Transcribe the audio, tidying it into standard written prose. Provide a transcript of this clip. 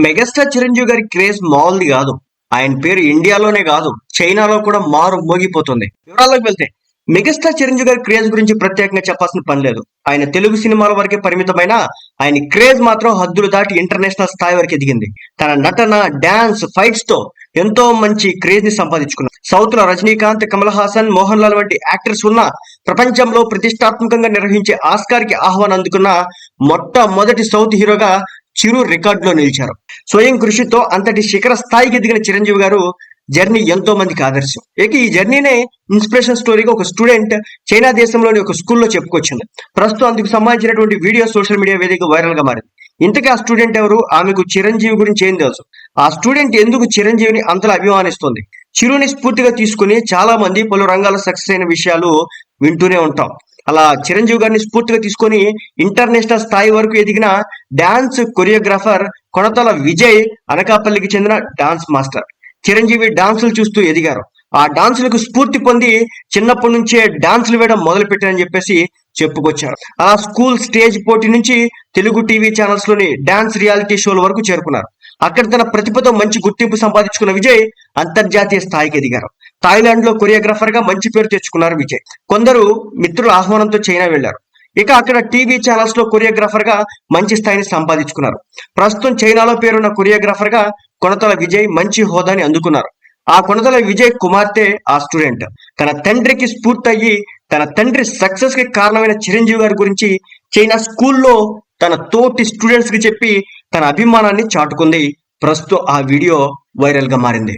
Megastar Chiranjeevi గారి craze మామూలుది కాదు. ఆయన పేరు ఇండియాలోనే కాదు, చైనాలో కూడా మారు మోగిపోతుంది. వివరాల్లోకి వెళ్తే మెగాస్టార్ చిరంజీవి గారి క్రేజ్ గురించి ప్రత్యేకంగా చెప్పాల్సిన పని లేదు. ఆయన తెలుగు సినిమాల వరకే పరిమితమైన ఆయన క్రేజ్ మాత్రం హద్దులు దాటి ఇంటర్నేషనల్ స్థాయి వరకు ఎదిగింది. తన నటన, డాన్స్, ఫైట్స్ తో ఎంతో మంచి క్రేజ్ ని సంపాదించుకున్నారు. సౌత్ లో రజనీకాంత్, కమల్ హాసన్, మోహన్ లాల్ వంటి యాక్టర్స్ ఉన్న ప్రపంచంలో ప్రతిష్టాత్మకంగా నిర్వహించే ఆస్కార్ కి ఆహ్వానం అందుకున్న మొట్టమొదటి సౌత్ హీరోగా చిరు రికార్డులో నిలిచారు. స్వయం కృషితో అంతటి శిఖర స్థాయికి ఎదిగిన చిరంజీవి గారు జర్నీ ఎంతో మందికి ఆదర్శం. ఇక ఈ జర్నీనే ఇన్స్పిరేషన్ స్టోరీగా ఒక స్టూడెంట్ చైనా దేశంలోని ఒక స్కూల్లో చెప్పుకొచ్చింది. ప్రస్తుతం అందుకు సంబంధించినటువంటి వీడియో సోషల్ మీడియా వేదిక వైరల్ గా మారింది. ఇంతకీ ఆ స్టూడెంట్ ఎవరు? ఆమెకు చిరంజీవి గురించి ఏం తెలుసు? ఆ స్టూడెంట్ ఎందుకు చిరంజీవిని అంతలా అభిమానిస్తుంది? చిరుని స్ఫూర్తిగా తీసుకుని చాలా మంది పలు రంగాల్లో సక్సెస్ అయిన విషయాలు వింటూనే ఉంటాం. అలా చిరంజీవి గారిని స్ఫూర్తిగా తీసుకొని ఇంటర్నేషనల్ స్థాయి వరకు ఎదిగిన డాన్స్ కొరియోగ్రాఫర్ కొనతల విజయ్ అనకాపల్లికి చెందిన డాన్స్ మాస్టర్. చిరంజీవి డాన్సులు చూస్తూ ఎదిగారు. ఆ డాన్సులకు స్ఫూర్తి పొంది చిన్నప్పటి నుంచే డాన్సులు వేయడం మొదలు పెట్టారని చెప్పేసి చెప్పుకొచ్చారు. ఆ స్కూల్ స్టేజ్ పోటీ నుంచి తెలుగు టీవీ ఛానల్స్ లోని డాన్స్ రియాలిటీ షోల వరకు చేరుకున్నారు. అక్కడ తన ప్రతిభతో మంచి గుర్తింపు సంపాదించుకున్న విజయ్ అంతర్జాతీయ స్థాయికి ఎదిగారు. థాయిలాండ్ లో కొరియోగ్రాఫర్ గా మంచి పేరు తెచ్చుకున్నారు విజయ్. కొందరు మిత్రుల ఆహ్వానంతో చైనా వెళ్లారు. ఇక అక్కడ టీవీ ఛానల్స్ లో కొరియోగ్రాఫర్ గా మంచి స్థాయిని సంపాదించుకున్నారు. ప్రస్తుతం చైనాలో పేరున్న కొరియోగ్రాఫర్ గా కొనతల విజయ్ మంచి హోదాని అందుకున్నారు. ఆ కొనతల విజయ్ కుమార్తె ఆ స్టూడెంట్. తన తండ్రికి స్ఫూర్తి అయ్యి తన తండ్రి సక్సెస్ కి కారణమైన చిరంజీవి గారి గురించి చైనా స్కూల్లో తన తోటి స్టూడెంట్స్ కి చెప్పి తన అభిమానాన్ని చాటుకుంది. ప్రస్తుతం ఆ వీడియో వైరల్ గా మారింది.